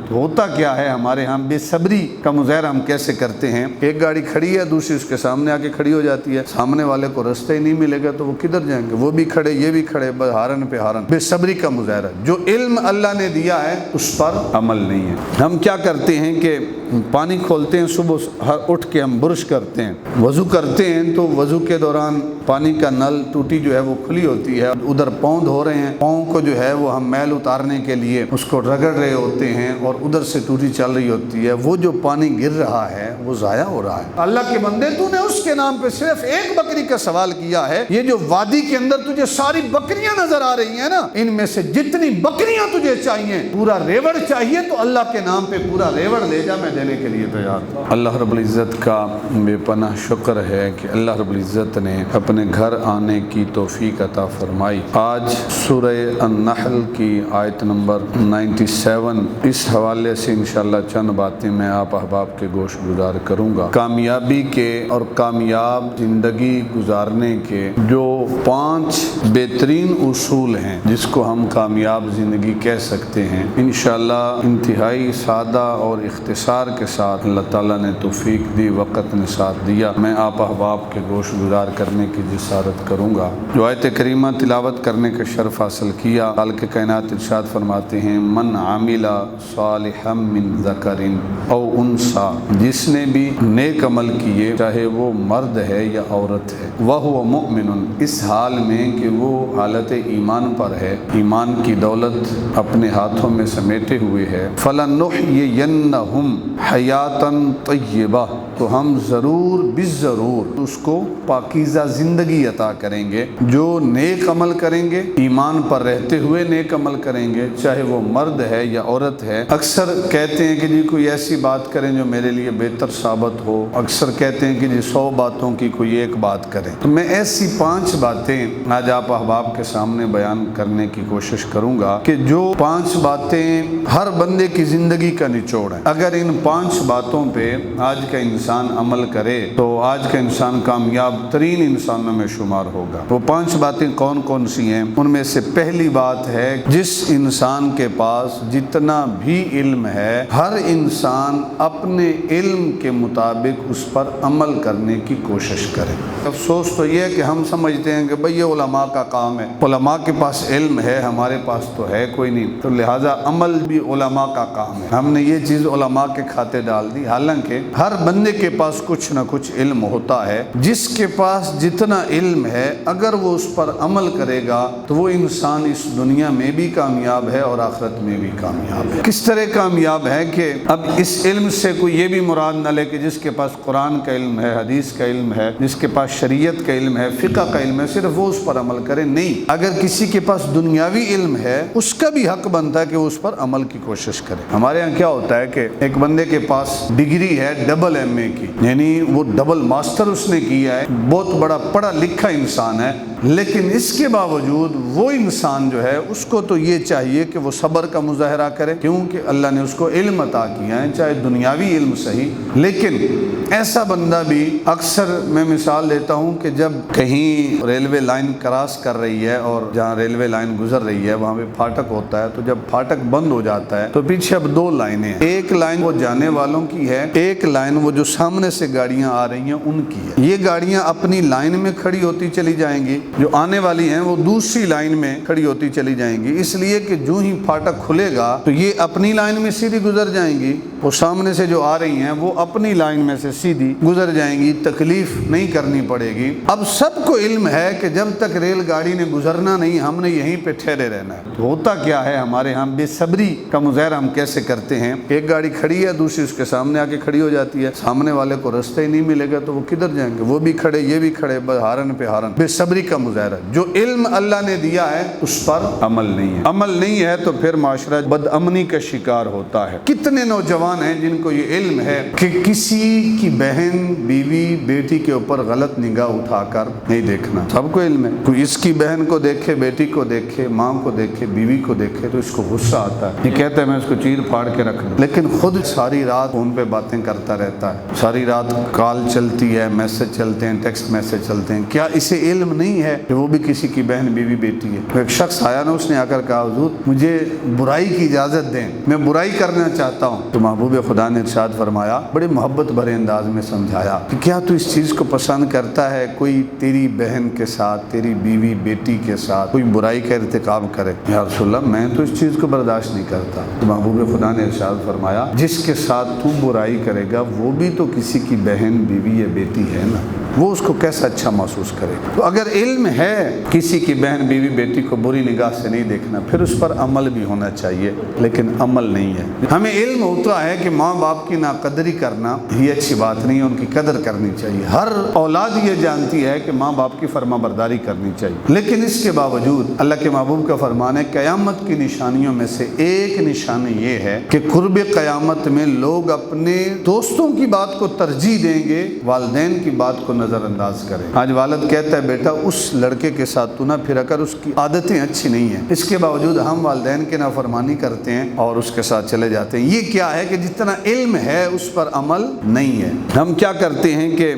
تو ہوتا کیا ہے ہمارے ہاں بے صبری کا مظاہرہ ہم کیسے کرتے ہیں؟ ایک گاڑی کھڑی ہے، دوسری اس کے سامنے آ کے کھڑی ہو جاتی ہے، سامنے والے کو رستہ ہی نہیں ملے گا تو وہ کدھر جائیں گے؟ وہ بھی کھڑے یہ بھی کھڑے، بس ہارن پہ ہارن۔ بے صبری کا مظاہرہ۔ جو علم اللہ نے دیا ہے اس پر عمل نہیں ہے۔ ہم کیا کرتے ہیں کہ پانی کھولتے ہیں، صبح اٹھ کے ہم برش کرتے ہیں، وضو کرتے ہیں، تو وضو کے دوران پانی کا نل ٹوٹی جو ہے وہ کھلی ہوتی ہے، ادھر پاؤں دھو رہے ہیں، پاؤں کو جو ہے وہ ہم میل اتارنے کے لیے اس کو رگڑ رہے ہوتے ہیں اور ادھر سے ٹوٹی چل رہی ہوتی ہے، وہ جو پانی گر رہا ہے وہ ضائع ہو رہا ہے۔ اللہ کے بندے، تو نے اس کے نام پہ صرف ایک بکری کا سوال کیا ہے، یہ جو وادی کے اندر تجھے ساری بکریاں نظر آ رہی ہیں نا، ان میں سے جتنی بکریاں تجھے چاہیے، پورا ریوڑ چاہیے تو اللہ کے نام پہ پورا ریوڑ لے جا، میں دینے کے لیے تیار ہوں۔ اللہ رب العزت کا بے پناہ شکر ہے کہ اللہ رب العزت نے اپنے گھر آنے کی توفیق عطا فرمائی۔ آج سورہ النحل کی آیت نمبر 97، اس حوالے سے انشاءاللہ چند باتیں میں آپ احباب کے گوش گزار کروں گا۔ کامیابی کے اور کامیاب زندگی گزارنے کے جو 5 بہترین اصول ہیں جس کو ہم کامیاب زندگی کہہ سکتے ہیں، انشاءاللہ انتہائی سادہ اور اختصار کے ساتھ اللہ تعالیٰ نے توفیق دی، وقت نے ساتھ دیا، میں آپ احباب کے گوش گزار کرنے کی جسارت کروں گا۔ جو آیت کریمہ تلاوت کرنے کا شرف حاصل کیا، خالق کائنات ارشاد فرماتے ہیں، من عامل صالحا من ذکر او انثی، جس نے بھی نیک عمل کیے چاہے وہ مرد ہے یا عورت ہے، وہو مؤمن، اس حال میں کہ وہ حالت ایمان پر ہے، ایمان کی دولت اپنے ہاتھوں میں سمیٹے ہوئے ہے، فلنحیینہم حیاتا طیبہ، تو ہم ضرور بالضرور اس کو پاکیزہ زندگی عطا کریں گے۔ جو نیک عمل کریں گے، ایمان پر رہتے ہوئے نیک عمل کریں گے، چاہے وہ مرد ہے یا عورت ہے۔ اکثر کہتے ہیں کہ جی کوئی ایسی بات کریں جو میرے لیے بہتر ثابت ہو، اکثر کہتے ہیں کہ جی 100 باتوں کی کوئی ایک بات کریں، تو میں ایسی 5 باتیں آج آپ احباب کے سامنے بیان کرنے کی کوشش کروں گا کہ جو 5 باتیں ہر بندے کی زندگی کا نچوڑ ہے۔ اگر ان 5 باتوں پہ آج کا انسان عمل کرے تو آج کا انسان کامیاب ترین انسانوں میں شمار ہوگا۔ وہ 5 باتیں کون کون سی ہیں؟ ان میں سے پہلی بات ہے، جس انسان کے پاس جتنا بھی علم ہے، ہر انسان اپنے علم کے مطابق اس پر عمل کرنے کی کوشش کرے۔ افسوس تو یہ ہے کہ ہم سمجھتے ہیں کہ بھئی یہ علماء کا کام ہے، علماء کے پاس علم ہے، ہمارے پاس تو ہے کوئی نہیں، تو لہٰذا عمل بھی علماء کا کام ہے۔ ہم نے یہ چیز علماء کے کھاتے ڈال دی، حالانکہ ہر بندے کے پاس کچھ نہ کچھ علم ہوتا ہے۔ جس کے پاس جتنا علم ہے، اگر وہ اس پر عمل کرے گا تو وہ انسان اس دنیا میں بھی کامیاب ہے اور آخرت میں بھی کامیاب ہے۔ کس طرح کامیاب ہے کہ اب اس علم سے کوئی یہ بھی مراد نہ لے کہ جس کے پاس قرآن کا علم ہے، حدیث کا علم ہے، جس کے پاس شریعت کا علم ہے، فقہ کا علم ہے، صرف وہ اس پر عمل کرے، نہیں۔ اگر کسی کے پاس دنیاوی علم ہے، اس کا بھی حق بنتا ہے کہ وہ اس پر عمل کی کوشش کرے۔ ہمارے یہاں کیا ہوتا ہے کہ ایک بندے کے پاس ڈگری ہے ڈبل MA کی، یعنی وہ ڈبل ماسٹر اس نے کیا ہے، بہت بڑا پڑھا لکھا انسان ہے، لیکن اس کے باوجود وہ انسان جو ہے اس کو تو یہ چاہیے کہ وہ صبر کا مظاہرہ کرے، کیونکہ اللہ نے اس کو علم عطا کیا ہے، چاہے دنیاوی علم صحیح، لیکن ایسا بندہ بھی اکثر میں مثال دیتا ہوں کہ جب کہیں ریلوے لائن کراس کر رہی ہے اور جہاں ریلوے لائن گزر رہی ہے وہاں پہ پھاٹک ہوتا ہے، تو جب پھاٹک بند ہو جاتا ہے تو پیچھے اب 2 لائنیں ہیں، ایک لائن وہ جانے والوں کی ہے، ایک لائن وہ جو سامنے سے گاڑیاں آ رہی ہیں ان کی ہے۔ یہ گاڑیاں اپنی لائن میں کھڑی ہوتی چلی جائیں گی، جو آنے والی ہیں وہ دوسری لائن میں کھڑی ہوتی چلی جائیں گی، اس لیے کہ جو ہی پھاٹک کھلے گا تو یہ اپنی لائن میں سیدھی گزر جائیں گی، وہ سامنے سے جو آ رہی ہیں وہ اپنی لائن میں سے سیدھی گزر جائیں گی، تکلیف نہیں کرنی پڑے گی۔ اب سب کو علم ہے کہ جب تک ریل گاڑی نے گزرنا نہیں، ہم نے یہیں پہ ٹھہرے رہنا ہے۔ تو ہوتا کیا ہے ہمارے ہاں بے صبری کا مظاہرہ ہم کیسے کرتے ہیں؟ ایک گاڑی کھڑی ہے، دوسری اس کے سامنے آ کے کھڑی ہو جاتی ہے، سامنے والے کو رستہ ہی نہیں ملے گا تو وہ کدھر جائیں گے؟ وہ بھی کھڑے یہ بھی کھڑے، بس ہارن پہ ہارن۔ بے صبری کا مظاہرہ۔ جو علم اللہ نے دیا ہے اس پر عمل نہیں ہے، عمل نہیں ہے تو پھر معاشرہ بد امنی کا شکار ہوتا ہے۔ کتنے نوجوان ہیں جن کو یہ علم ہے کہ کسی کی بہن، بیوی، بیٹی کے اوپر غلط نگاہ اٹھا کر نہیں دیکھنا، سب کو علم ہے۔ کوئی اس کی بہن کو دیکھے، بیٹی کو دیکھے، ماں کو دیکھے، بیوی کو دیکھے تو اس کو غصہ آتا ہے، یہ کہتا ہے میں اس کو چیر پھاڑ کے رکھ دوں، لیکن خود ساری رات فون پہ باتیں کرتا رہتا ہے، ساری رات کال چلتی ہے، میسج چلتے ہیں، ٹیکسٹ میسج چلتے ہیں۔ کیا اسے علم نہیں ہے کہ وہ بھی کسی کی بہن بیوی بیٹی ہے۔ تو ایک شخص آیا نا، اس نے آ کر کہا حضور مجھے برائی کی اجازت دیں، میں برائی کرنا چاہتا ہوں۔ تو محبوب خدا نے ارشاد فرمایا، بڑے محبت بھرے انداز میں سمجھایا کہ کیا تو اس چیز کو پسند کرتا ہے کوئی تیری بہن کے ساتھ، تیری بیوی بیٹی کے ساتھ کوئی برائی کا ارتکاب کرے؟ یا رسول اللہ میں تو اس چیز کو برداشت نہیں کرتا۔ تو محبوب خدا نے ارشاد فرمایا، جس کے ساتھ تو برائی کرے گا وہ بھی تو کسی کی بہن بیوی یا بیٹی ہے نا، وہ اس کو کیسا اچھا محسوس کرے۔ تو اگر علم ہے کسی کی بہن بیوی بیٹی کو بری نگاہ سے نہیں دیکھنا، پھر اس پر عمل بھی ہونا چاہیے، لیکن عمل نہیں ہے۔ ہمیں علم ہوتا ہے کہ ماں باپ کی ناقدری کرنا یہ اچھی بات نہیں ہے، ان کی قدر کرنی چاہیے۔ ہر اولاد یہ جانتی ہے کہ ماں باپ کی فرما برداری کرنی چاہیے، لیکن اس کے باوجود اللہ کے محبوب کا فرمان ہے قیامت کی نشانیوں میں سے ایک نشانی یہ ہے کہ قرب قیامت میں لوگ اپنے دوستوں کی بات کو ترجیح دیں گے، والدین کی بات کو نظر انداز کریں۔ آج والد کہتا ہے بیٹا اس لڑکے کے ساتھ تو نہ پھرا کر، اس کی عادتیں اچھی نہیں ہیں، اس کے باوجود ہم والدین کی نافرمانی کرتے ہیں اور اس کے ساتھ چلے جاتے ہیں۔ یہ کیا ہے کہ جتنا علم ہے اس پر عمل نہیں ہے۔ ہم کیا کرتے ہیں کہ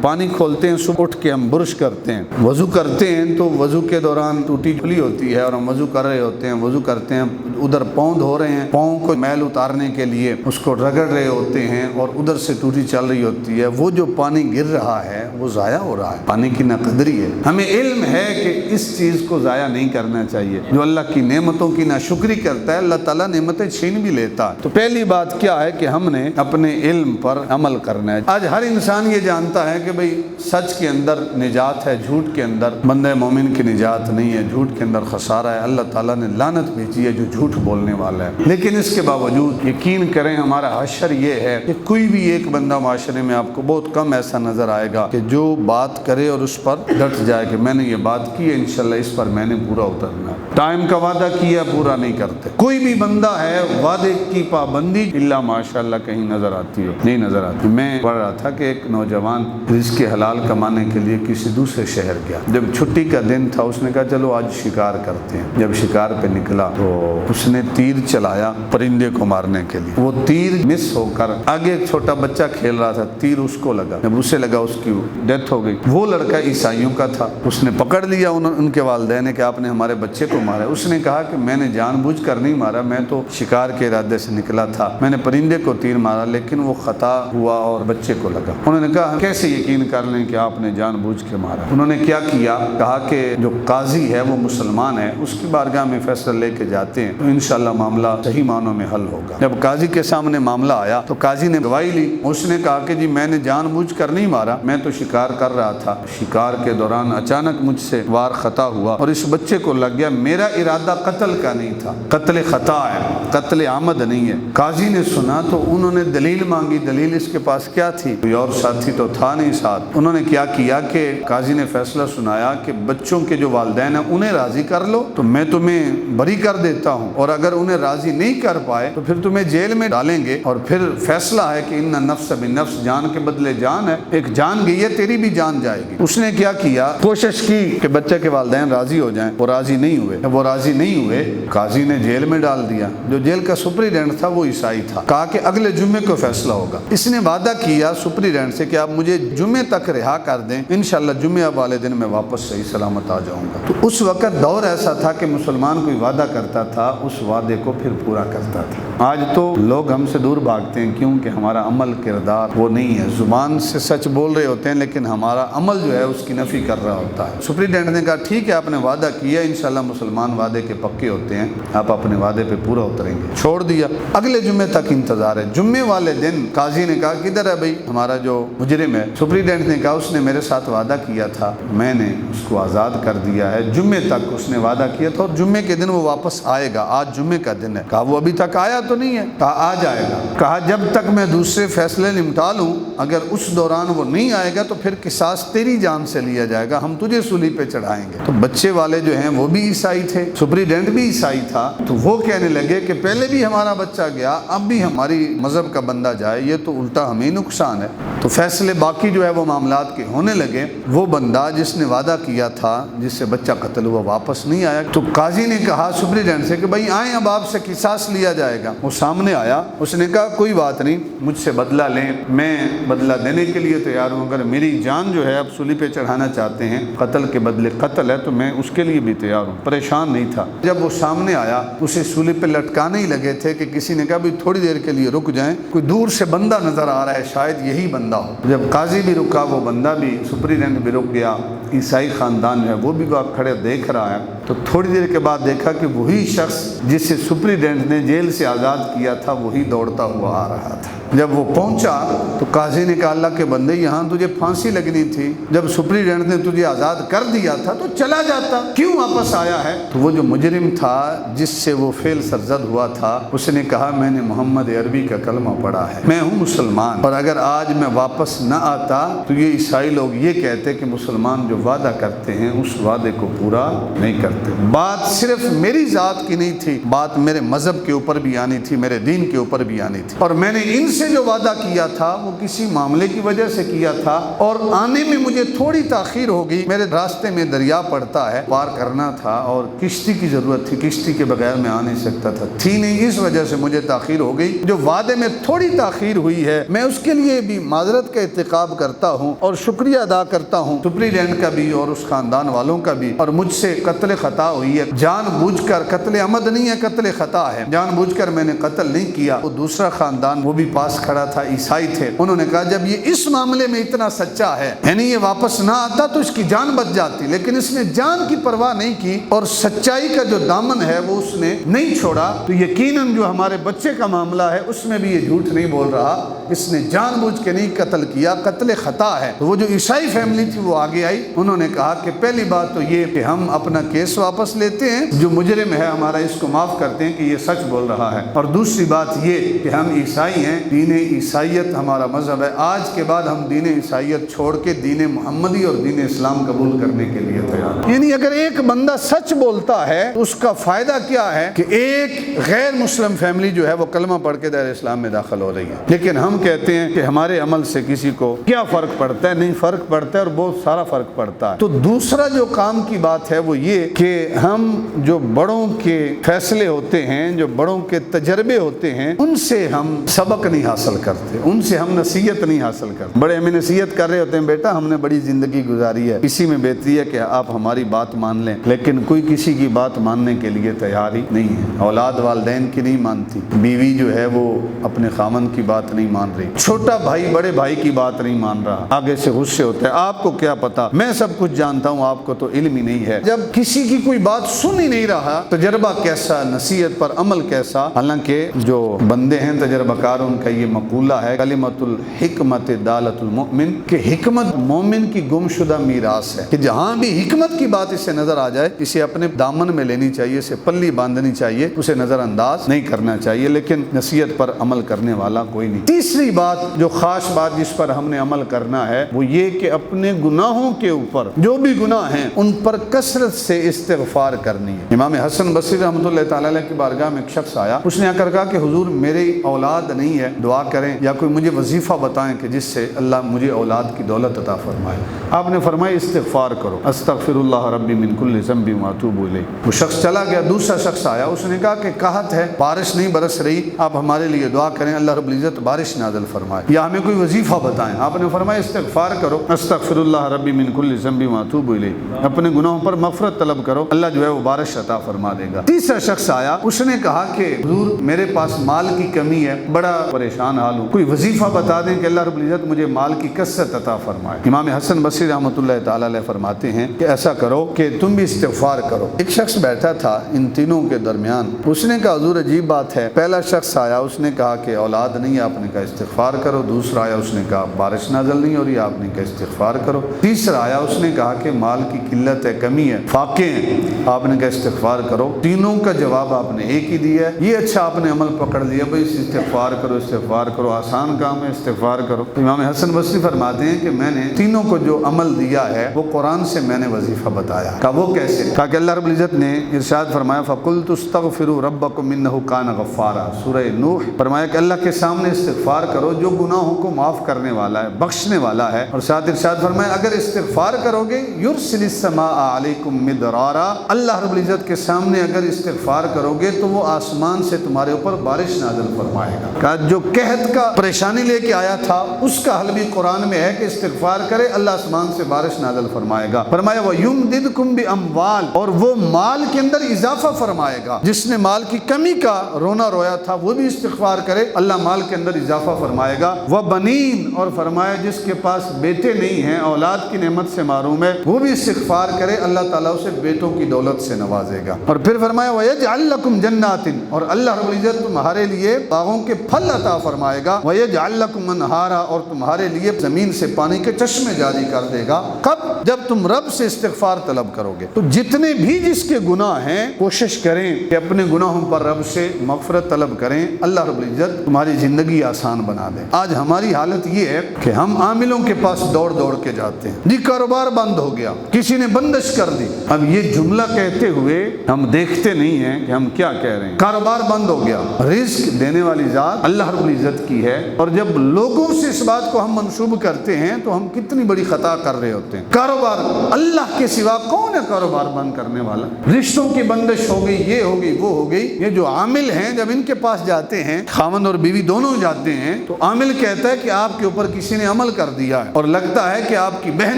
پانی کھولتے ہیں، صبح اٹھ کے ہم برش کرتے ہیں، وضو کرتے ہیں تو وضو کے دوران ٹوٹی کھلی ہوتی ہے اور ہم وضو کر رہے ہوتے ہیں، وضو کرتے ہیں ادھر پاؤں دھو رہے ہیں، پاؤں کو میل اتارنے کے لیے اس کو رگڑ رہے ہوتے ہیں اور ادھر سے ٹوٹی چل رہی ہوتی ہے، وہ جو پانی گر رہا ہے وہ ضائع ہو رہا ہے، پانی کی ناقدری ہے۔ ہمیں علم ہے کہ اس چیز کو ضائع نہیں کرنا چاہیے۔ جو اللہ کی نعمتوں کی ناشکری کرتا ہے اللہ تعالیٰ نعمتیں چھین بھی لیتا ہے۔ تو پہلی بات کیا ہے کہ ہم نے اپنے علم پر عمل کرنا ہے۔ آج ہر انسان یہ جانتا ہے کہ بھئی سچ کے اندر نجات ہے، جھوٹ کے اندر بندہ مومن کی نجات نہیں ہے، جھوٹ کے اندر خسارہ ہے، اللہ تعالیٰ نے لعنت بھیجی ہے جو جھوٹ بولنے والا ہے۔ لیکن اس کے باوجود یقین کریں ہمارا حشر یہ ہے کہ کوئی بھی ایک بندہ معاشرے میں آپ کو بہت کم ایسا نظر آئے گا کہ جو بات کرے اور اس پر ڈٹ جائے کہ میں نے یہ بات کی ہے، انشاءاللہ اس پر میں نے پورا اترنا ہے۔ ٹائم کا وعدہ کیا پورا نہیں کرتے۔ کوئی بھی بندہ ہے وعدے کی پابندی الا ماشاءاللہ کہیں نظر آتی ہو؟ نہیں نظر آتی۔ میں پڑھ رہا تھا کہ ایک نوجوان رزق حلال کمانے کے لیے کسی دوسرے شہر گیا۔ جب چھٹی کا دن تھا اس نے کہا چلو آج شکار کرتے ہیں۔ جب شکار پہ نکلا تو اس نے تیر چلایا پرندے کو مارنے کے لیے، وہ تیر مس ہو کر آگے ایک چھوٹا بچہ کھیل رہا تھا، تیر اس کو لگا، جب اسے لگا اس کی ڈیتھ ہو گئی۔ وہ لڑکا عیسائیوں کا تھا، اس نے پکڑ لیا ان کے والدین نے کہ آپ نے ہمارے بچے کو مارا۔ اس نے کہا کہ میں نے جان بوجھ کر نہیں مارا، میں تو شکار کے ارادے سے نکلا تھا، میں نے پرندے کو تیر مارا لیکن وہ خطا ہوا اور بچے کو لگا۔ انہوں نے کہا کیسے یقین کر لیں کہ آپ نے جان بوجھ کے مارا؟ انہوں نے کیا کیا، کہا کہ جو قاضی ہے وہ مسلمان ہے، اس کی بارگاہ میں فیصلہ لے کے جاتے ہیں تو انشاءاللہ معاملہ صحیح معنوں میں حل ہوگا۔ جب قاضی کے سامنے معاملہ آیا تو قاضی نے گواہی لی، اس نے کہا کہ جی میں نے جان بوجھ کر نہیں مارا، میں تو شکار کر رہا تھا، شکار کے دوران اچانک مجھ سے وار خطا ہوا اور اس بچے کو لگ گیا، میرا ارادہ قتل کا نہیں تھا، قتل خطا ہے، قتل عمد نہیں ہے۔ قاضی نے سنا تو انہوں نے دلیل مانگی، دلیل اس کے پاس کیا تھی؟ کوئی اور ساتھی تو تھا نہیں ساتھ۔ انہوں نے کیا کیا کہ قاضی نے فیصلہ سنایا کہ بچوں کے جو والدین ہیں انہیں راضی کر لو تو میں تمہیں بری کر دیتا ہوں، اور اگر انہیں راضی نہیں کر پائے تو پھر تمہیں جیل میں ڈالیں گے، اور پھر فیصلہ ہے کہ ان نفس بالنفس، جان کے بدلے جان ہے، ایک جان گئی ہے تیری بھی جان جائے گی۔ اس نے کیا کیا، کوشش کی کہ بچے کے والدین راضی ہو جائیں، وہ راضی نہیں ہوئے۔ جب وہ راضی نہیں ہوئے قاضی نے جیل میں ڈال دیا۔ جو جیل کا سپریڈنٹ تھا وہ عیسائی تھا، کہا کہ اگلے جمعے کو فیصلہ ہوگا۔ اس نے وعدہ کیا سپریڈنٹ سے کہ آپ مجھے جمعے تک رہا کر دیں، انشاءاللہ جمعہ والے دن میں واپس صحیح سلامت آ جاؤں گا۔ تو اس وقت دور ایسا تھا کہ مسلمان کوئی وعدہ کرتا تھا اس وعدے کو پھر پورا کرتا تھا۔ آج تو لوگ ہم سے دور بھاگتے ہیں کیونکہ ہمارا عمل کردار وہ نہیں ہے، زبان سے سچ بول رہے ہوتے ہیں لیکن ہمارا عمل جو ہے اس کی نفی کر رہا ہوتا ہے۔ سپریڈنٹ نے کہا ٹھیک ہے آپ نے وعدہ کیا، انشاءاللہ مسلمان وعدے کے پکے ہوتے ہیں، آپ اپنے وعدے پہ پورا اتریں گے۔ چھوڑ دیا، اگلے جمعے تک انتظار ہے۔ جمعے والے دن قاضی نے کہا کدھر ہے بھائی ہمارا جو مجرم ہے؟ سپریڈنٹ نے کہا اس نے میرے ساتھ وعدہ کیا تھا، میں نے اس کو آزاد کر دیا ہے، جمعے تک اس نے وعدہ کیا تھا اور جمعے کے دن وہ واپس آئے گا، آج جمعے کا دن ہے۔ کہا وہ ابھی تک آیا تو نہیں ہے؟ کہا آ جائے گا۔ کہا جب تک میں دوسرے فیصلے نمٹا لوں، اگر اس دوران وہ نہیں آئے گا تو پھر قصاص تیری جان سے لیا جائے گا، ہم تجھے سولی پہ چڑھائیں گے۔ تو بچے والے جو ہیں وہ بھی عیسائی تھے، سپریڈنٹ بھی عیسائی تھا، تو وہ کہنے لگے کہ پہلے بھی ہمارا بچہ گیا، اب بھی ہماری مذہب کا بندہ جائے، یہ تو الٹا ہمیں نقصان ہے۔ تو فیصلے باقی باقی جو ہے وہ معاملات کے ہونے لگے، وہ بندہ جس نے وعدہ کیا تھا، جس سے بچہ قتل ہوا، واپس نہیں آیا، تو قاضی نے کہا سپرنٹینڈنٹ سے کہ بھائی آئیں، اب آپ سے قصاص لیا جائے گا۔ وہ سامنے آیا، اس نے کہا کوئی بات نہیں، مجھ سے بدلہ لیں، میں بدلہ دینے کے لیے تیار ہوں، اگر میری جان جو ہے اب سولی پہ چڑھانا چاہتے ہیں، قتل کے بدلے قتل ہے، تو میں اس کے لیے بھی تیار ہوں۔ پریشان نہیں تھا۔ جب وہ سامنے آیا، اسے سولی پہ لٹکانے ہی لگے تھے کہ کسی نے کہا بھی تھوڑی دیر کے لیے رک جائیں، کوئی دور سے بندہ نظر آ رہا ہے، شاید یہی بندہ ہو۔ جب قاضی بھی رکا، وہ بندہ بھی، سپرنٹینڈنٹ بھی رک گیا، عیسائی خاندان ہے وہ بھی آپ کھڑے دیکھ رہا ہے، تو تھوڑی دیر کے بعد دیکھا کہ وہی شخص جسے سپرنٹینڈنٹ نے جیل سے آزاد کیا تھا وہی دوڑتا ہوا آ رہا تھا۔ جب وہ پہنچا تو قاضی نے کہا اللہ کے بندے، یہاں تجھے پھانسی لگنی تھی، جب سپرنٹینڈنٹ نے تجھے آزاد کر دیا تھا تو چلا جاتا، کیوں واپس آیا ہے؟ تو وہ جو مجرم تھا جس سے وہ فعل سرزد ہوا تھا، اس نے کہا میں نے محمد عربی کا کلمہ پڑھا ہے، میں ہوں مسلمان، اور اگر آج میں واپس نہ آتا تو یہ عیسائی لوگ یہ کہتے کہ مسلمان جو وعدہ کرتے ہیں اس وعدے کو پورا نہیں کرتے۔ بات صرف میری ذات کی نہیں تھی، بات میرے مذہب کے اوپر بھی آنی تھی، میرے دین کے اوپر بھی آنی تھی، اور میں نے ان سے جو وعدہ کیا تھا وہ کسی معاملے کی وجہ سے کیا تھا، اور آنے میں مجھے تھوڑی تاخیر ہوگی، میرے راستے میں دریا پڑتا ہے، پار کرنا تھا اور کشتی کی ضرورت تھی، کشتی کے بغیر میں آ نہیں سکتا تھی نہیں، اس وجہ سے مجھے تاخیر ہو گئی، جو وعدے میں تھوڑی تاخیر ہوئی ہے میں اس کے لیے بھی معذرت کا ارتکاب کرتا ہوں اور شکریہ ادا کرتا ہوں، سپرنٹینڈنٹ کا بھی اور اس خاندان والوں کا بھی، اور مجھ سے قتل خطا ہوئی ہے، جان بوجھ کر، قتل عمد نہیں ہے، قتل خطا ہے، جان بوجھ کر میں نے قتل نہیں کیا۔ وہ دوسرا خاندان وہ بھی پاس کھڑا تھا، عیسائی تھے، انہوں نے کہا جب یہ اس معاملے میں اتنا سچا ہے، یعنی یہ واپس نہ آتا تو اس کی جان بچ جاتی، لیکن اس نے جان کی پرواہ نہیں کی اور سچائی کا جو دامن ہے وہ اس نے نہیں چھوڑا، تو یقیناً جو ہمارے بچے کا معاملہ ہے اس میں بھی یہ جھوٹ نہیں بول رہا، اس نے جان بوجھ کے نہیں قتل کیا، قتل خطا ہے۔ تو وہ جو عیسائی فیملی تھی وہ آگے آئی، انہوں نے کہا کہ پہلی بات تو یہ کہ ہم اپنا کیس واپس لیتے ہیں، جو مجرم ہے ہمارا اس کو معاف کرتے ہیں کہ یہ سچ بول رہا ہے، اور دوسری بات یہ کہ ہم عیسائی ہیں، دین عیسائیت ہمارا مذہب ہے، آج کے بعد ہم دین عیسائیت چھوڑ کے دین محمدی اور دین اسلام قبول کرنے کے لیے تیار ہیں۔ یعنی اگر ایک بندہ سچ بولتا ہے تو اس کا فائدہ کیا ہے کہ ایک غیر مسلم فیملی جو ہے وہ کلمہ پڑھ کے دائرہ اسلام میں داخل ہو رہی ہے، لیکن ہم کہتے ہیں کہ ہمارے عمل سے کسی کو کیا فرق پڑتا ہے؟ نہیں فرق پڑتا ہے، اور بہت سارا فرق پڑتا ہے۔ تو دوسرا جو کام کی بات ہے وہ یہ کہ ہم جو بڑوں کے فیصلے ہوتے ہیں، جو بڑوں کے تجربے ہوتے ہیں، ان سے ہم سبق نہیں حاصل کرتے، ان سے ہم نصیحت نہیں حاصل کرتے۔ بڑے ہمیں نصیحت کر رہے ہوتے ہیں، بیٹا ہم نے بڑی زندگی گزاری ہے، اسی میں بہتری ہے کہ آپ ہماری بات مان لیں، لیکن کوئی کسی کی بات ماننے کے لیے تیار ہی نہیں ہے۔ اولاد والدین کی نہیں مانتی، بیوی جو ہے وہ اپنے خامند کی بات نہیں مان رہی، چھوٹا بھائی بڑے بھائی کی بات نہیں مان رہا، آگے سے غصے ہوتے ہیں، آپ کو کیا پتا، میں سب کچھ جانتا ہوں، آپ کو تو علم ہی نہیں ہے۔ جب کسی کی کوئی بات سن ہی نہیں رہا، تجربہ کیسا، نصیحت پر عمل کیسا؟ حالانکہ جو بندے ہیں تجربہ کار، ان کا یہ مقولہ ہے کلمۃ الحکمت دالۃ المؤمن، کہ حکمت مومن کی گمشدہ میراث ہے، کہ جہاں بھی حکمت کی بات اسے نظر آ جائے اسے اپنے دامن میں لینی چاہیے، اسے پلی باندھنی چاہیے، اسے نظر انداز نہیں کرنا چاہیے، لیکن نصیحت پر عمل کرنے والا کوئی نہیں۔ تیسری بات جو خاص بات جس پر ہم نے عمل کرنا ہے وہ یہ کہ اپنے گناہوں کے اوپر جو بھی گناہ ہیں ان پر کثرت سے استغفار کرنی ہے۔ امام حسن بصری رحمۃ اللہ تعالی علیہ کی بارگاہ میں ایک شخص آیا، اس نے آ کر کہا کہ حضور میری اولاد نہیں ہے، دعا کریں یا کوئی مجھے وظیفہ بتائیں کہ جس سے اللہ مجھے اولاد کی دولت عطا فرمائے۔ آپ نے فرمایا استغفار کرو، استغفر اللہ ربی من کل ذنب واتوب الیہ۔ وہ شخص چلا گیا، دوسرا شخص آیا، اس نے کہا کہ قحط ہے، بارش نہیں برس رہی، آپ ہمارے لیے دعا کریں اللہ رب العزت بارش نازل فرمائے، یا ہمیں کوئی وظیفہ بتائیں۔ آپ نے فرمایا استغفار کرو، استغفر اللہ ربی من کل ذنب واتوب الیہ، اپنے گناہوں پر مغفرت طلب کرو، اللہ جو ہے وہ بارش عطا فرما دے گا۔ تیسرا شخص آیا، اس نے کہا کہ حضور میرے پاس مال کی کمی ہے، بڑا پریشان حال ہوں، کوئی وظیفہ بتا دیں کہ اللہ رب العزت مجھے مال کی کثرت عطا فرمائے۔ امام حسن بصری رحمۃ اللہ تعالی علیہ فرماتے ہیں کہ ایسا کرو کہ تم بھی استغفار کرو۔ ایک شخص بیٹھا تھا ان تینوں کے درمیان، اس نے کہا حضور عجیب بات ہے، پہلا شخص آیا، اس نے کہا کہ اولاد نہیں ہے، آپ نے کہا استغفار کرو، دوسرا آیا اس نے کہا بارش نازل نہیں ہو رہی، آپ نے کہا استغفار کرو، تیسرا آیا اس نے کہا کہ مال کی قلت ہے، کمی ہے، فاقے ہیں، آپ نے کہا استغفار کرو۔ تینوں کا جواب آپ نے ایک ہی دیا ہے، یہ اچھا آپ نے عمل پکڑ لیا، بھائی استغفار کرو، استغفار کرو، آسان کام ہے، استغفار کرو۔ امام حسن بصری فرماتے ہیں کہ میں نے تینوں کو جو عمل دیا ہے وہ قرآن سے میں نے وظیفہ بتایا۔ کہا وہ کیسے؟ کہا کہ اللہ رب العزت نے ارشاد فرمایا فَقُلْتُ اسْتَغْفِرُوا رَبَّكُمْ إِنَّهُ كَانَ غَفَّارًا، سورہ نوح، فرمایا کہ اللہ کے سامنے استغفار استغفار کرو جو گناہوں کو معاف کرنے والا ہے، بخشنے والا ہے۔ اور ساتھ ارشاد فرمایا اگر استغفار کرو گے یرسل السماء علیکم مدرارا، اللہ رب العزت کے سامنے اگر استغفار کرو گے تو وہ آسمان سے تمہارے اوپر بارش نازل فرمائے گا۔ کہ جو قحط کا پریشانی لے کے آیا تھا اس کا حل بھی قرآن میں ہے کہ استغفار کرے، اللہ آسمان سے بارش نازل فرمائے گا۔ فرمایا وَيُمْدِدْكُمْ بِأَمْوَالٍ، اور وہ مال کے اندر اضافہ فرمائے گا۔ جس نے مال کی کمی کا رونا رویا تھا وہ بھی استغفار کرے، اللہ مال کے اندر اضافہ فرمائے گا۔ وَبَنِينَ، اور فرمایا جس کے پاس بیٹے نہیں ہیں، اولاد کی نعمت سے محروم ہے، وہ بھی استغفار کرے، اللہ تعالیٰ اسے بیٹوں کی دولت سے نوازے گا۔ اور پھر فرمایا وَيَجْعَلْ لَكُمْ جَنَّاتٍ، اور اللہ رب العزت تمہارے لیے باغوں کے پھل عطا فرمائے گا۔ وَيَجْعَلْ لَكُمْ أَنْهَارًا، اور تمہارے لیے زمین سے پانی کے چشمے جاری کر دے گا۔ کب؟ جب تم رب سے استغفار طلب کرو گے۔ تو جتنے بھی جس کے گناہ ہیں کوشش کریں کہ اپنے گناہوں پر رب سے مغفرت طلب کریں، اللہ رب العزت تمہاری زندگی آسان بنا دے۔ آج ہماری حالت یہ ہے کہ ہم عاملوں کے پاس دوڑ دوڑ کے جاتے ہیں، جی کاروبار بند ہو گیا، کسی نے بندش کر دی۔ اب یہ جملہ کہتے ہوئے ہم دیکھتے نہیں ہیں کہ ہم کیا کہہ رہے ہیں۔ کاروبار بند ہو گیا، رزق دینے والی ذات اللہ رب العزت کی ہے، اور جب لوگوں سے اس بات کو ہم منسوب کرتے ہیں تو ہم کتنی بڑی خطا کر رہے ہوتے ہیں۔ کاروبار اللہ کے سوا کون ہے کاروبار بند کرنے والا؟ رشتوں کی بندش ہو گئی، یہ ہو گئی، وہ ہو گئی۔ یہ جو عامل ہیں جب ان کے پاس جاتے ہیں، خاوند اور بیوی دونوں جاتے ہیں، تو عامل کہتا ہے کہ آپ کے اوپر کسی نے عمل کر دیا ہے، اور لگتا ہے کہ آپ کی بہن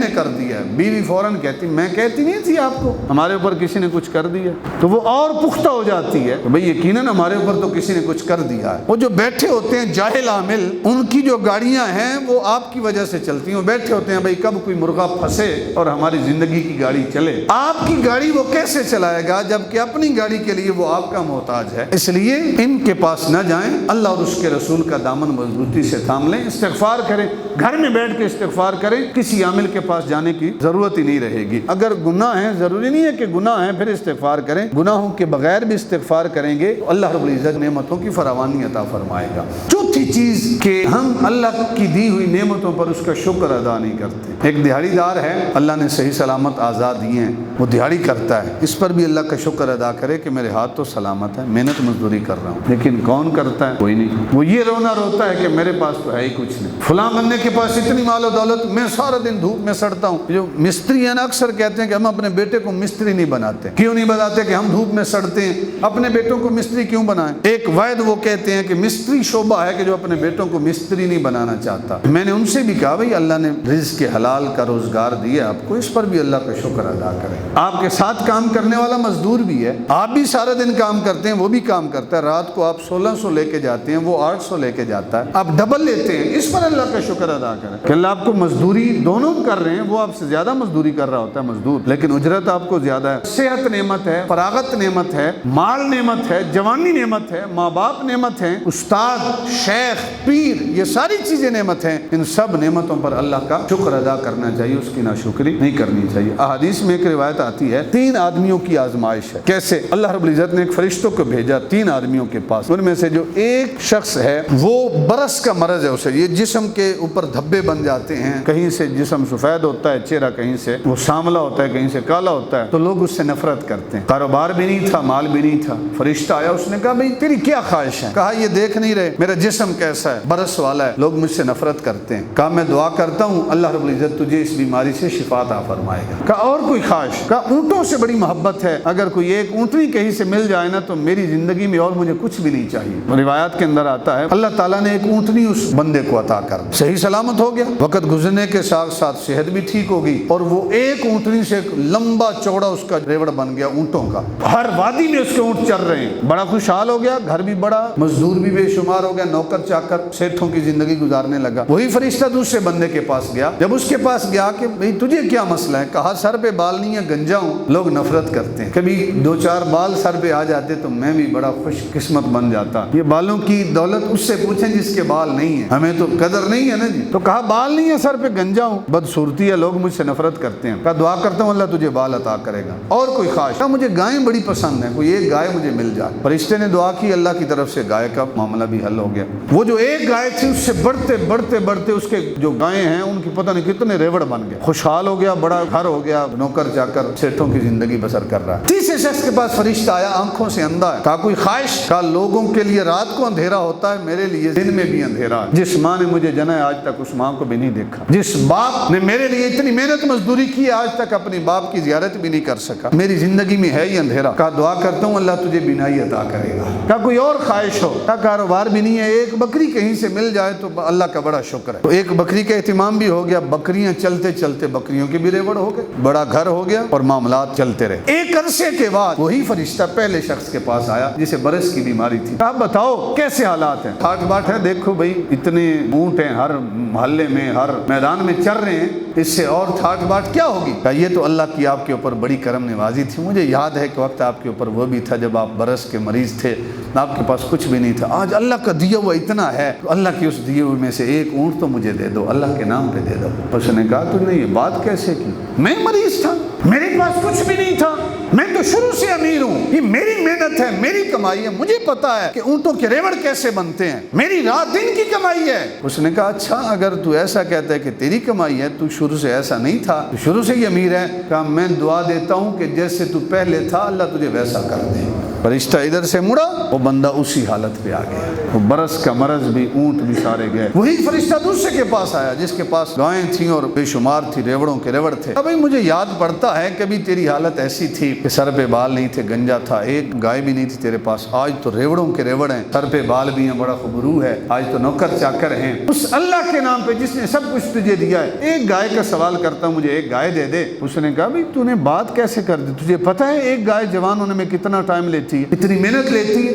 نے کر دیا ہے۔ بیوی فوراً کہتی میں کہتی نہیں تھی آپ کو ہمارے اوپر کسی نے کچھ کر دیا، تو وہ اور پختہ ہو جاتی ہے کہ بھئی یقیناً ہمارے اوپر تو کسی نے کچھ کر دیا ہے۔ وہ جو بیٹھے ہوتے ہیں جاہل عامل، ان کی جو گاڑیاں ہیں وہ آپ کی وجہ سے چلتی ہیں۔ وہ بیٹھے ہوتے ہیں بھئی کب کوئی مرغا پھنسے اور ہماری زندگی کی گاڑی چلے۔ آپ کی گاڑی وہ کیسے چلائے گا جبکہ اپنی گاڑی کے لیے وہ آپ کا محتاج ہے؟ اس لیے ان کے پاس نہ جائیں، اللہ اور اس کے رسول کا دامن مضبوطی سے تھام لیں، استغفار کریں، گھر میں بیٹھ کے استغفار کریں، کسی عامل کے پاس جانے کی ضرورت ہی نہیں رہے گی۔ اگر گناہ ہیں، ضروری نہیں ہے کہ گناہ ہیں پھر استغفار کریں، گناہوں کے بغیر بھی استغفار کریں گے تو اللہ رب العزت نعمتوں کی فراوانی عطا فرمائے گا۔ چوتھی چیز کہ ہم اللہ کی دی ہوئی نعمتوں پر اس کا شکر ادا نہیں کرتے۔ ایک دیہڑی دار ہے، اللہ نے صحیح سلامت آزاد دیے ہیں، وہ دیہڑی کرتا ہے، اس پر بھی اللہ کا شکر ادا کرے کہ میرے ہاتھ تو سلامت ہے، محنت مزدوری کر رہا ہوں۔ لیکن کون کرتا ہے؟ کوئی نہیں۔ وہ یہ رونا روتا ہے کہ میرے پاس تو ہے ہی کچھ نہیں، فلاں بندے کے پاس اتنی مال و دولت، میں سارا دن دھوپ میں سڑتا ہوں۔ جو مستری ہیں نا اکثر کہتے ہیں کہ ہم اپنے بیٹے کو مستری نہیں بناتے۔ کیوں نہیں بناتے؟ کہ ہم دھوپ میں سڑتے ہیں، اپنے بیٹوں کو مستری کیوں بنائیں؟ ایک واحد وہ کہتے ہیں کہ مستری شعبہ ہے کہ جو اپنے بیٹوں کو مستری نہیں بنانا چاہتا۔ میں نے ان سے بھی کہا بھئی اللہ نے رزق کے حلال کا روزگار دیا آپ کو، اس پر بھی اللہ کا شکر ادا کریں۔ آپ کے ساتھ کام کرنے والا مزدور بھی ہے، آپ بھی سارا دن کام کرتے ہیں، وہ بھی کام کرتا ہے، رات کو آپ 1600 لے کے جاتے ہیں، وہ 800 لے کے جاتا ہے، آپ ڈبل لیتے ہیں، اس پر اللہ کا شکر ادا کریں کہ اللہ آپ کو مزدوری دونوں کر رہے ہیں، وہ آپ سے زیادہ مزدوری کر رہا ہوتا ہے مزدور، لیکن اجرت آپ کو زیادہ ہے۔ صحت نعمت ہے، فراغت نعمت ہے، مال نعمت ہے، جوانی نعمت ہے، ماں باپ نعمت ہے، استاد، شیخ، پیر، یہ ساری چیزیں نعمت ہیں۔ ان سب نعمتوں پر اللہ کا شکر ادا کرنا چاہیے، اس کی ناشکری نہیں کرنی چاہیے۔ احادیث میں ایک روایت آتی ہے 3 آدمیوں کی آزمائش ہے۔ کیسے؟ اللہ رب العزت نے ایک فرشتوں کو بھیجا 3 آدمیوں کے پاس، ان میں سے جو ایک شخص ہے وہ برس کا مرض ہے، اسے یہ جسم کے اوپر دھبے بن جاتے ہیں، کہیں سے جسم سفید ہوتا ہے چہرہ، کہیں سے وہ سانولا ہوتا ہے، کہیں سے کالا ہوتا ہے، تو لوگ اس سے نفرت کرتے ہیں۔ کاروبار بھی نہیں تھا، مال بھی نہیں تھا۔ فرشتہ آیا، اس نے کہا بھئی تیری کیا خواہش ہے؟ کہا یہ دیکھ نہیں رہے میرا جسم کیسا ہے، برس والا ہے، لوگ مجھ سے نفرت کرتے ہیں۔ کہا میں دعا کرتا ہوں اللہ رب العزت تجھے اس بیماری سے شفا عطا فرمائے گا۔ کہا اور کوئی خواہش؟ کہا اونٹوں سے بڑی محبت ہے، اگر کوئی ایک اونٹنی کہیں سے مل جائے نا تو میری زندگی میں اور مجھے کچھ بھی نہیں چاہیے۔ روایات کے اندر آتا ہے اللہ تعالیٰ نے ایک اونٹنی اس بندے کو عطا کر دی، صحیح سلامت ہو گیا، وقت گزرنے کے ساتھ ساتھ صحت بھی ٹھیک ہو گئی، اور وہ ایک اونٹنی سے ایک لمبا چوڑا اس کا ریوڑ بن گیا اونٹوں کا، ہر وادی میں اس کے اونٹ چل رہے ہیں، بڑا خوشحال ہو گیا، گھر بھی بڑا، مزدور بھی بے شمار ہو گیا، نوکر چاکر سیٹھوں کی زندگی گزارنے لگا۔ وہی فرشتہ دوسرے بندے کے پاس گیا، جب اس کے پاس گیا کہ بھئی تجھے کیا مسئلہ ہے؟ کہا سر پہ بال نہیں ہے، گنجا ہوں، لوگ نفرت کرتے ہیں، کبھی 2-4 بال سر پہ آ جاتے تو میں بھی بڑا خوش قسمت بن جاتا۔ یہ بالوں کی دولت اس سے پوچھیں جس کے بال نہیں ہیں، ہمیں تو قدر نہیں ہے نا جی۔ تو کہا بال نہیں ہے سر پہ، گنجا ہوں، بدصورتی ہے، لوگ مجھ سے نفرت کرتے ہیں۔ کہا دعا کرتا ہوں اللہ تجھے بال عطا کرے گا۔ اور کوئی خواہش؟ کہا مجھے گائیں بڑی پسند ہیں، کوئی ایک گائے مجھے مل جائے۔ فرشتے نے دعا کی، اللہ کی طرف سے گائے کا معاملہ بھی حل ہو گیا۔ وہ جو ایک گائے تھی اس سے بڑھتے بڑھتے بڑھتے اس کے جو گائیں ہیں ان کی پتہ نہیں کتنے ریوڑ بن گئے، خوشحال ہو گیا، بڑا گھر ہو گیا، نوکر چاکر سیٹھوں کی زندگی بسر کر رہا ہے۔ تیسرے شخص کے پاس فرشتہ آیا، آنکھوں سے اندھا ہے، کہا کوئی خواہش؟ کہا لوگوں کے لیے رات کو اندھیرا ہوتا ہے، میرے لیے دن دن میں بھی اندھیرا ہے۔ جس ماں نے مجھے جنا ہے آج تک اس ماں کو بھی نہیں دیکھا، جس باپ نے میرے لیے اتنی محنت مزدوری کی آج تک اپنی باپ کی زیارت بھی نہیں کر سکا، میری زندگی میں ہے ہی اندھیرا۔ کہا دعا کرتا ہوں اللہ تجھے بینائی عطا کرے گا۔ کہا کوئی اور خواہش ہو؟ کہا کاروبار بھی نہیں ہے، ایک بکری کہیں سے مل جائے تو اللہ کا بڑا شکر ہے۔ تو ایک بکری کا اہتمام بھی ہو گیا، بکریاں چلتے چلتے بکریوں کے بھی ریوڑ ہو گئے، بڑا گھر ہو گیا اور معاملات چلتے رہے۔ ایک عرصے کے بعد وہی فرشتہ پہلے شخص کے پاس آیا جسے برس کی بیماری تھی۔ کہا بتاؤ کیسے حالات ہیں؟ ٹھاٹ باٹ ہے، دیکھو بھائی اتنے اونٹ ہیں ہر محلے میں، ہر میدان میں چر رہے ہیں، اس سے اور ٹھاٹ باٹ کیا ہوگی؟ کہا یہ تو اللہ کی آپ کے اوپر بڑی کرم نوازی تھی، مجھے یاد ہے کہ وقت آپ کے اوپر وہ بھی تھا جب آپ برس کے مریض تھے، آپ کے پاس کچھ بھی نہیں تھا، آج اللہ کا دیا ہوا اتنا ہے، اللہ کی اس دیے ہوئے میں سے ایک اونٹ تو مجھے دے دو، اللہ کے نام پہ دے دو۔ اس نے کہا تو نے یہ بات کیسے کی؟ میں مریض تھا، میرے پاس کچھ بھی نہیں تھا، میں تو شروع سے امیر ہوں، یہ میری محنت ہے، میری کمائی ہے، مجھے پتا ہے کہ اونٹوں کے ریوڑ کیسے بنتے ہیں، میری رات دن کی کمائی ہے۔ اس نے کہا اچھا اگر تو ایسا کہتا ہے کہ تیری کمائی ہے، تو شروع سے ایسا نہیں تھا، تو شروع سے ہی امیر ہے۔ کہا میں دعا دیتا ہوں کہ جیسے تو پہلے تھا اللہ تجھے ویسا کر دے۔ فرشتہ ادھر سے مڑا، وہ بندہ اسی حالت پہ آ گیا، وہ برس کا مرض بھی، اونٹ بھی سارے گئے۔ وہی فرشتہ دوسرے کے پاس آیا جس کے پاس گائیں تھیں اور بے شمار تھی، ریوڑوں کے ریوڑ تھے۔ اب مجھے یاد پڑتا ہے کبھی تیری حالت ایسی تھی کہ سر پہ بال نہیں تھے، گنجا تھا، ایک گائے بھی نہیں تھی تیرے پاس، آج تو ریوڑوں کے ریوڑ ہیں، سر پہ بال بھی ہیں، بڑا خبرو ہے، آج تو نوکر چاکر ہیں۔ اس اللہ کے نام پہ جس نے سب کچھ تجھے دیا ہے، ایک گائے کا سوال کرتا ہوں، مجھے ایک گائے دے دے۔ اس نے کہا بھائی تو نے بات کیسے کر دی؟ تجھے پتا ہے ایک گائے جوان ہونے میں کتنا ٹائم لیتی ہے، اتنی محنت لیتی ہے،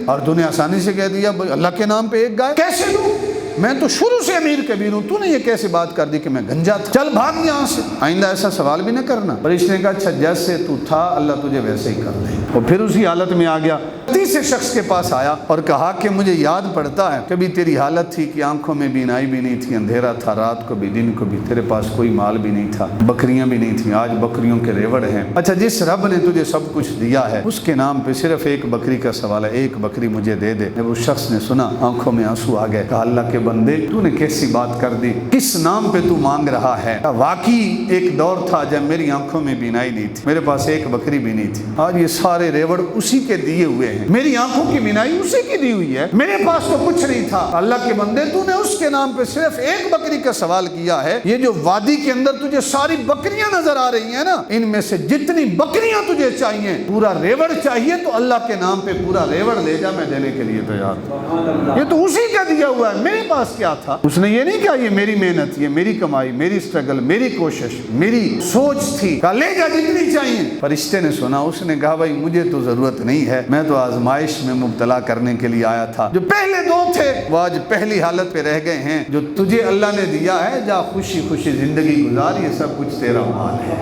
اور تو نے آسانی سے کہہ دیا اللہ کے نام پہ ایک گائے کیسے دوں؟ میں تو شروع سے امیر کبیر ہوں، تو نے یہ کیسے بات کر دی کہ میں گنجا تھا؟ چل بھاگ یہاں سے، آئندہ ایسا سوال بھی نہ کرنا۔ پر اس نے کہا اچھا جیسے تو تھا اللہ تجھے ویسے ہی کر دے۔ اور پھر اسی حالت میں آ گیا، تیسرے شخص کے پاس آیا اور کہا کہ مجھے یاد پڑتا ہے کبھی تیری حالت تھی کہ آنکھوں میں بینائی بھی نہیں تھی، اندھیرا تھا، رات کو بھی دن کو بھی، تیرے پاس کوئی مال بھی نہیں تھا، بکریاں بھی نہیں تھیں، آج بکریوں کے ریوڑ ہیں۔ اچھا جس رب نے تجھے سب کچھ دیا ہے اس کے نام پہ صرف ایک بکری کا سوال ہے، ایک بکری مجھے دے دے۔ جب اس شخص نے سنا آنکھوں میں آنسو آ گئے، کہا اللہ کے بندے تو نے کیسی بات کر دی، کس نام پہ تو مانگ رہا ہے؟ واقعی ایک دور تھا جب میری آنکھوں میں بینائی نہیں تھی، میرے پاس ایک بکری بھی نہیں تھی، آج یہ سارے ریوڑ اسی کے دیے ہوئے ہیں، میری آنکھوں کی بینائی اسی کی دی ہوئی ہے، میرے پاس تو کچھ نہیں تھا۔ اللہ کے بندے تو نے اس کے نام پہ صرف ایک بکری کا سوال کیا ہے، یہ جو وادی کے اندر تجھے ساری بکریاں نظر آ رہی ہیں نا، ان میں سے جتنی بکریاں تجھے چاہیے، پورا ریوڑ چاہیے تو اللہ کے نام پہ پورا ریوڑ لے جا، میں دینے کے لیے تیار ہوں۔ یہ تو اسی کا دیا ہوا ہے، میرے پاس کیا تھا؟ اس نے یہ نہیں کہا یہ میری محنت، یہ میری کمائی، میری اسٹرگل، میری کوشش، میری سوچ تھی، کہا لے جا جتنی چاہیے۔ فرشتے نے سنا، اس نے کہا بھائی مجھے تو ضرورت نہیں ہے، میں تو آزمائش میں مبتلا کرنے کے لیے آیا تھا، جو پہلے دو تھے وہ آج پہلی حالت پہ رہ گئے ہیں، جو تجھے اللہ نے دیا ہے جا خوشی خوشی زندگی گزار، یہ سب کچھ تیرا مال ہے۔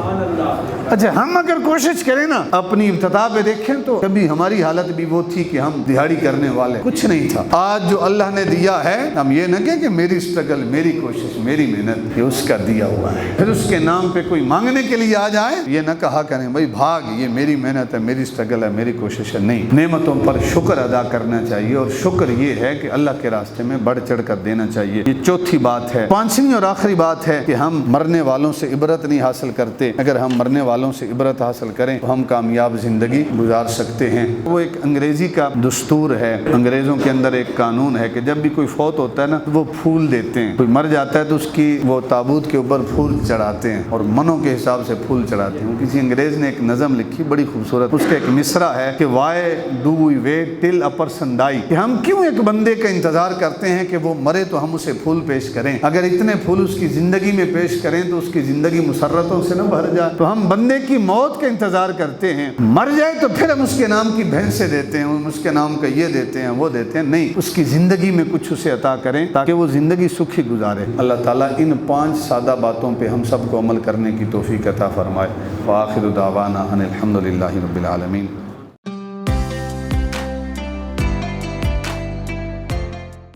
اچھا ہم اگر کوشش کریں نا اپنی ابتدا پہ دیکھیں تو کبھی ہماری حالت بھی وہ تھی کہ ہم دہاڑی کرنے والے، کچھ نہیں تھا۔ آج جو اللہ نے دیا ہے ہم یہ نہ کہیں کہ میری اسٹرگل، میری کوشش، میری محنت، یہ اس کا دیا ہوا ہے، پھر اس کے نام پہ کوئی مانگنے کے لیے آ جائے یہ نہ کہا کریں بھائی بھاگ یہ میری محنت ہے، میری اسٹرگل ہے، میری کوشش ہے، نہیں، نعمتوں پر شکر ادا کرنا چاہیے، اور شکر یہ ہے کہ اللہ کے راستے میں بڑھ چڑھ کر دینا چاہیے۔ یہ چوتھی بات ہے۔ پانچویں اور آخری بات ہے کہ ہم مرنے والوں سے عبرت نہیں حاصل کرتے، اگر ہم مرنے والوں سے عبرت حاصل کریں تو ہم کامیاب زندگی گزار سکتے ہیں۔ وہ ایک انگریزی کا دستور ہے، انگریزوں کے اندر ایک قانون ہے کہ جب بھی کوئی فوت ہوتا ہے نا وہ پھول دیتے ہیں، کوئی مر جاتا ہے تو اس کی وہ تابوت کے اوپر پھول چڑھاتے ہیں اور منوں کے حساب سے پھول چڑھاتے ہیں۔ کسی انگریز نے ایک نظم لکھی بڑی خوبصورت، اس کا ایک مصرع ہے کہ why do we wait till a person die، کہ ہم کیوں ایک بندے کا انتظار کرتے ہیں کہ وہ مرے تو ہم اسے پھول پیش کریں، اگر اتنے پھول اس کی زندگی میں پیش کریں تو اس کی زندگی مسرتوں سے نہ بھر جائے، تو ہم بندے کی موت کا انتظار کرتے ہیں، مر جائے تو پھر ہم اس کے نام کی بھینسیں دیتے ہیں، ہم اس کے نام کا یہ دیتے ہیں وہ دیتے ہیں، نہیں، اس کی زندگی میں کچھ اسے عطا کریں تاکہ وہ زندگی سکھی گزارے۔ اللہ تعالیٰ ان 5 سادہ باتوں پہ ہم سب کو عمل کرنے کی توفیق عطا فرمائے۔ وآخر دعوانا ان الحمد للہ رب العالمین۔